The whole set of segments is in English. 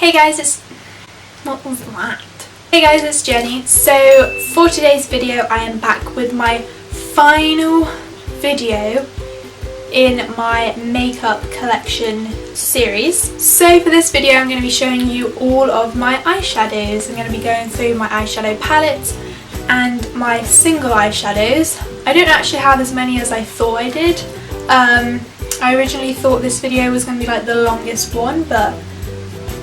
Hey guys, what was that? Hey guys, it's Jenny. So for today's video I am back with my final video in my makeup collection series. So for this video I'm going to be showing you all of my eyeshadows. I'm going to be going through my eyeshadow palettes and my single eyeshadows. I don't actually have as many as I thought I did. I originally thought this video was going to be like the longest one, but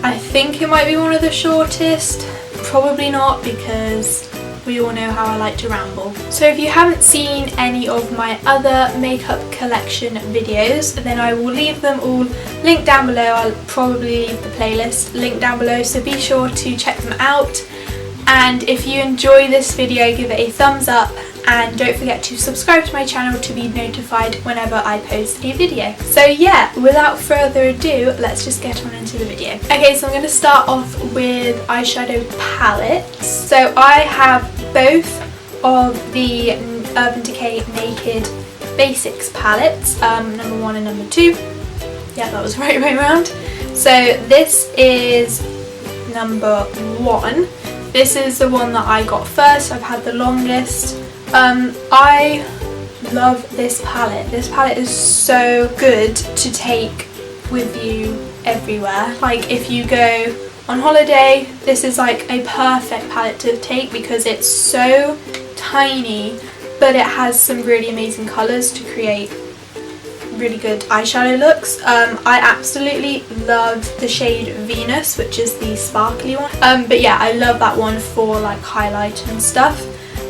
I think it might be one of the shortest. Probably not, because we all know how I like to ramble. So if you haven't seen any of my other makeup collection videos, then I will leave them all linked down below. I'll probably leave the playlist linked down below, so be sure to check them out. And if you enjoy this video, give it a thumbs up, and don't forget to subscribe to my channel to be notified whenever I post a video. So yeah, without further ado, let's just get on into the video. Okay, so I'm going to start off with eyeshadow palettes. So I have both of the Urban Decay Naked Basics palettes, number 1 and number 2. Yeah, that was the right way around. So this is number 1. This is the one that I got first. I've had the longest. I love this palette. This palette is so good to take with you everywhere. Like if you go on holiday, this is like a perfect palette to take because it's so tiny, but it has some really amazing colours to create really good eyeshadow looks. I absolutely love the shade Venus, which is the sparkly one. But yeah, I love that one for like highlight and stuff.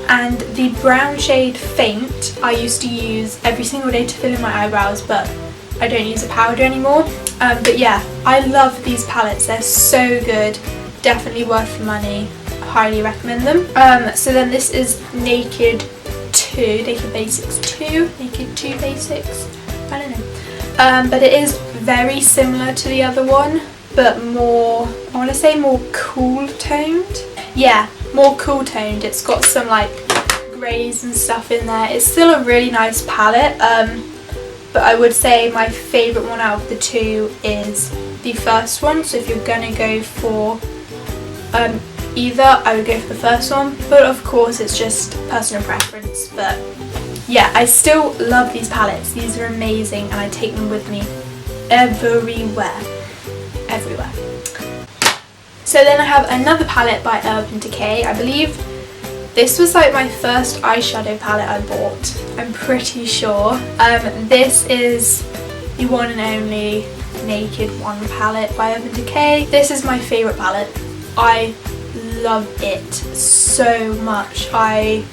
And the brown shade Faint I used to use every single day to fill in my eyebrows, but I don't use a powder anymore. But yeah, I love these palettes. They're so good. Definitely worth the money. Highly recommend them. So then this is Naked Basics 2. Naked 2 Basics. I don't know. But it is very similar to the other one, but more, I want to say more cool toned. Yeah, more cool toned. It's got some like greys and stuff in there. It's still a really nice palette, but I would say my favourite one out of the two is the first one. So if you're gonna go for either, I would go for the first one, but of course it's just personal preference. But yeah, I still love these palettes. These are amazing and I take them with me everywhere. So then I have another palette by Urban Decay. I believe this was like my first eyeshadow palette I bought, I'm pretty sure. This is the one and only Naked 1 palette by Urban Decay. This is my favourite palette. I love it so much. I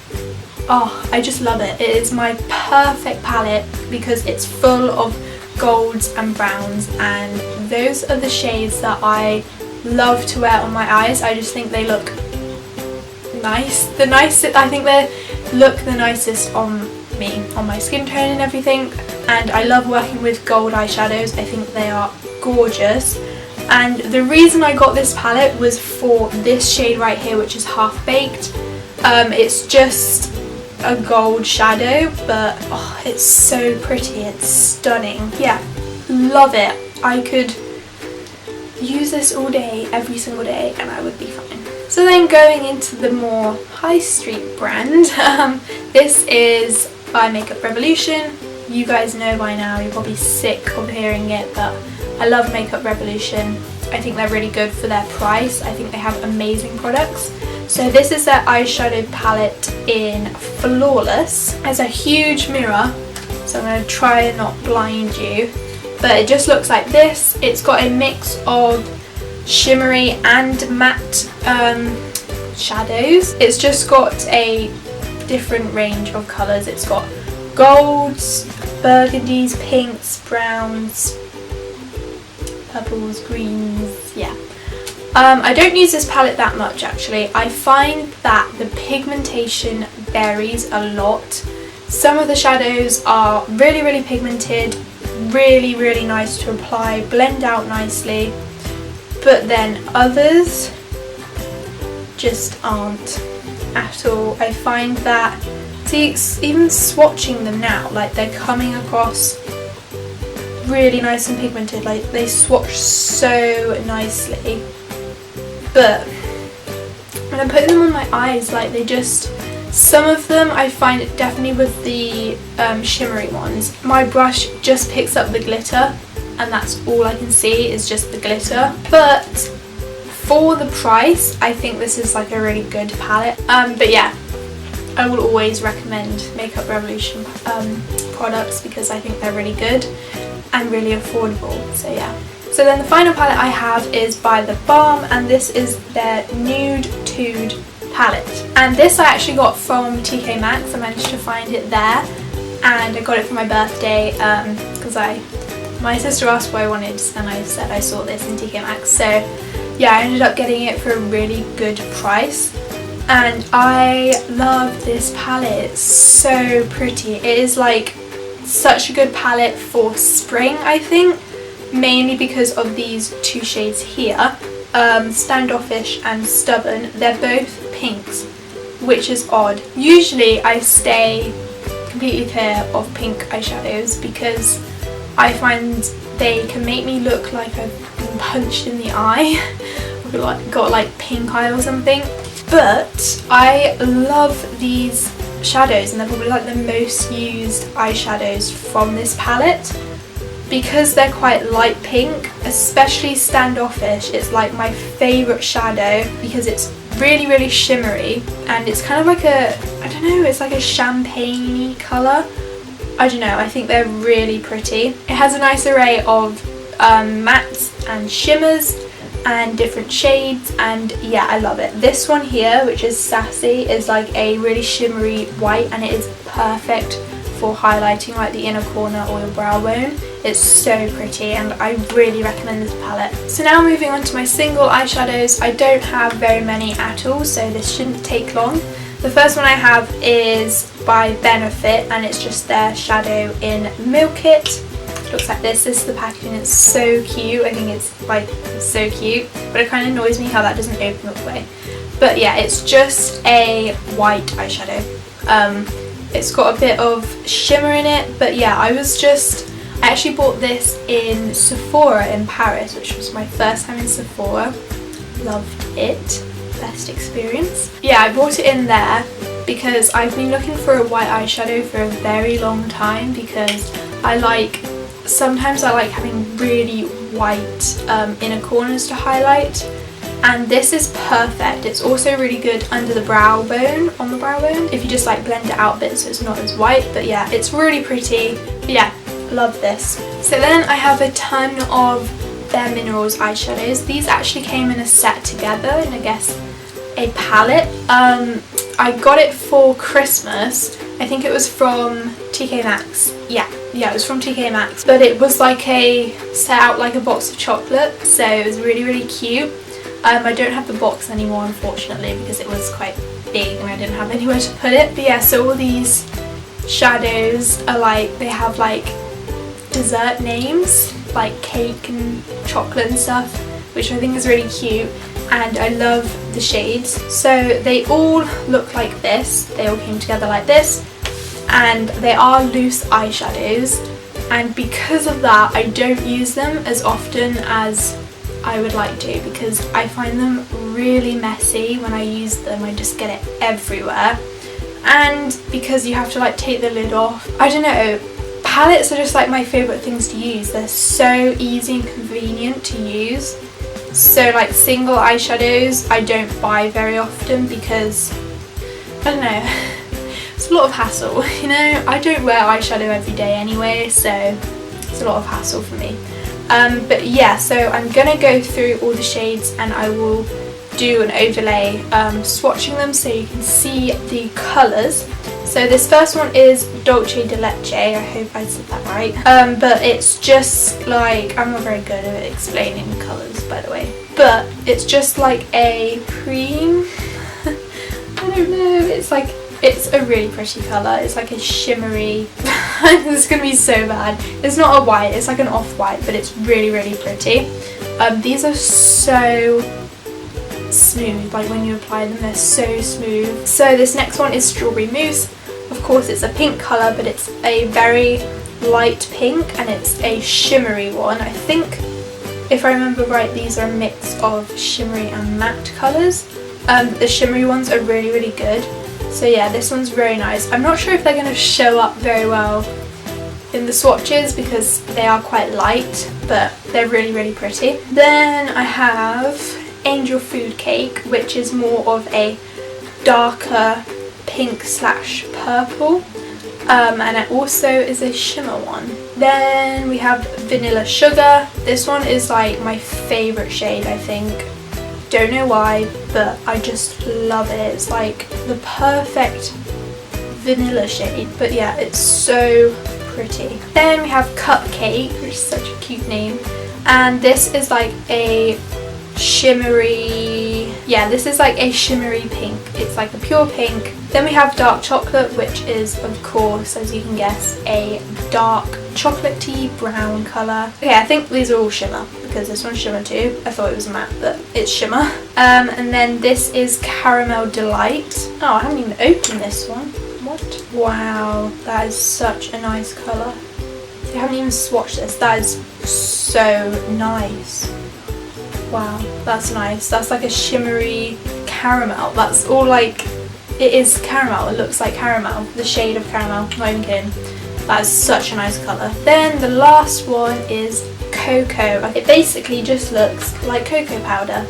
just love it. It is my perfect palette because it's full of golds and browns, and those are the shades that I love to wear on my eyes. I just think they look nice. I think they look the nicest on me, on my skin tone and everything. And I love working with gold eyeshadows. I think they are gorgeous. And the reason I got this palette was for this shade right here, which is Half Baked. It's just a gold shadow, but oh, it's so pretty. It's stunning. Yeah, love it. I could use this all day, every single day, and I would be fine. So then going into the more high street brand, this is by Makeup Revolution. You guys know by now, you're probably sick of hearing it, but I love Makeup Revolution. I think they're really good for their price. I think they have amazing products. So this is their eyeshadow palette in Flawless. There's a huge mirror, so I'm going to try and not blind you. But it just looks like this. It's got a mix of shimmery and matte shadows. It's just got a different range of colours. It's got golds, burgundies, pinks, browns, purples, greens, yeah. I don't use this palette that much actually. I find that the pigmentation varies a lot. Some of the shadows are really pigmented, really nice to apply, blend out nicely, but then others just aren't at all. I find that, see, even swatching them now, like they're coming across really nice and pigmented, like they swatch so nicely. but when I'm putting them on my eyes, like they just, some of them I find it definitely with the shimmery ones, my brush just picks up the glitter and that's all I can see is just the glitter. But for the price, I think this is like a really good palette. But yeah, I will always recommend Makeup Revolution products because I think they're really good and really affordable, so yeah. So then the final palette I have is by the Balm, and this is their Nudetude palette. And this I actually got from TK Maxx. I managed to find it there and I got it for my birthday because my sister asked what I wanted and I said I saw this in TK Maxx. So yeah, I ended up getting it for a really good price. And I love this palette, it's so pretty. It is like such a good palette for spring, I think, mainly because of these two shades here, Standoffish and Stubborn. They're both pinks, which is odd. Usually I stay completely clear of pink eyeshadows because I find they can make me look like I've been punched in the eye or got like pink eye or something. But I love these shadows and they're probably like the most used eyeshadows from this palette because they're quite light pink, especially Standoffish. It's like my favourite shadow because it's really shimmery and it's kind of like a, I don't know, it's like a champagne-y colour. I don't know, I think they're really pretty. It has a nice array of mattes and shimmers and different shades, and yeah, I love it. This one here, which is Sassy, is like a really shimmery white and it is perfect for highlighting like the inner corner or your brow bone. It's so pretty and I really recommend this palette. So now moving on to my single eyeshadows. I don't have very many at all, so this shouldn't take long. The first one I have is by Benefit and it's just their shadow in Milk It. It looks like this. This is the packaging. It's so cute. I think it's like so cute, but it kind of annoys me how that doesn't open all the way. But yeah, it's just a white eyeshadow. It's got a bit of shimmer in it, but yeah, I actually bought this in Sephora in Paris, which was my first time in Sephora. Loved it. Best experience. Yeah, I bought it in there because I've been looking for a white eyeshadow for a very long time because sometimes I like having really white inner corners to highlight, and this is perfect. It's also really good under the brow bone, on the brow bone, if you just like blend it out a bit so it's not as white. But yeah, it's really pretty. But yeah, love this. So then I have a ton of Bare Minerals eyeshadows. These actually came in a set together in, I guess, a palette. I got it for Christmas. I think it was from TK Maxx. Yeah, it was from TK Maxx. But it was like set out like a box of chocolate, so it was really cute. I don't have the box anymore, unfortunately, because it was quite big and I didn't have anywhere to put it. But yeah, so all these shadows are like, they have like dessert names, like cake and chocolate and stuff, which I think is really cute. And I love the shades. So they all look like this. They all came together like this. And they are loose eyeshadows. And because of that, I don't use them as often as I would like to because I find them really messy when I use them. I just get it everywhere. And because you have to like take the lid off. I don't know. Palettes are just like my favourite things to use. They're so easy and convenient to use. So like single eyeshadows I don't buy very often because, I don't know, it's a lot of hassle, you know. I don't wear eyeshadow every day anyway, so it's a lot of hassle for me. But yeah, so I'm gonna go through all the shades and I will do an overlay swatching them so you can see the colours. So this first one is Dolce de Leche, I hope I said that right. But it's just like, I'm not very good at explaining colours, by the way. But it's just like a cream, I don't know, it's a really pretty colour. It's like a shimmery, this is going to be so bad. It's not a white, it's like an off-white, but it's really pretty. These are so smooth, like when you apply them they're so smooth. So this next one is Strawberry Mousse. Of course it's a pink colour, but it's a very light pink and it's a shimmery one. I think If I remember right, these are a mix of shimmery and matte colours. The shimmery ones are really, really good. So yeah, this one's very nice. I'm not sure if they're going to show up very well in the swatches because they are quite light, but they're really, really pretty. Then I have Angel Food Cake, which is more of a darker pink slash purple. And it also is a shimmer one. Then we have Vanilla Sugar. This one is like my favourite shade, I think. Don't know why, but I just love it. It's like the perfect vanilla shade, but yeah, it's so pretty. Then we have Cupcake, which is such a cute name, and this is like a shimmery, yeah, this is like a shimmery pink. It's like a pure pink. Then we have Dark Chocolate, which is, of course, as you can guess, a dark chocolatey brown colour. Okay, I think these are all shimmer because this one's shimmer too. I thought it was matte, but it's shimmer. And then this is Caramel Delight. Oh, I haven't even opened this one. What? Wow, that is such a nice colour. I haven't even swatched this. That is so nice. Wow, that's nice. That's like a shimmery caramel. That's all like, it is caramel. It looks like caramel. The shade of caramel. Not even kidding. That is such a nice colour. Then the last one is Cocoa. It basically just looks like cocoa powder,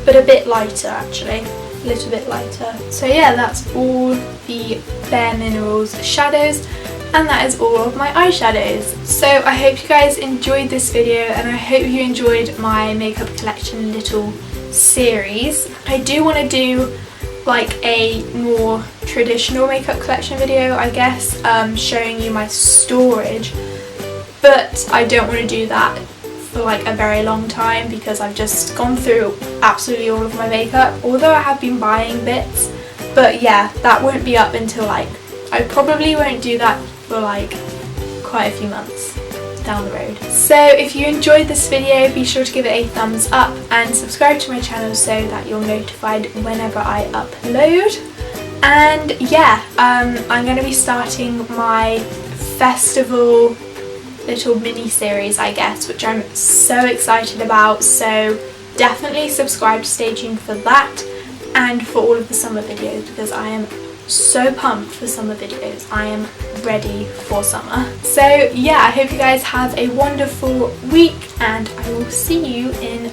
but a bit lighter actually. A little bit lighter. So yeah, that's all the Bare Minerals shadows. And that is all of my eyeshadows. So I hope you guys enjoyed this video, and I hope you enjoyed my makeup collection little series. I do want to do like a more traditional makeup collection video, I guess, showing you my storage, but I don't want to do that for like a very long time because I've just gone through absolutely all of my makeup, although I have been buying bits. But yeah, that won't be up until like, I probably won't do that for like quite a few months down the road. So if you enjoyed this video, be sure to give it a thumbs up and subscribe to my channel so that you're notified whenever I upload. And yeah, I'm going to be starting my festival little mini series, I guess, which I'm so excited about, so definitely subscribe to stay tuned for that and for all of the summer videos because I am so pumped for summer videos. I am ready for summer. So yeah, I hope you guys have a wonderful week and I will see you in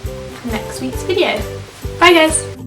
next week's video. Bye guys!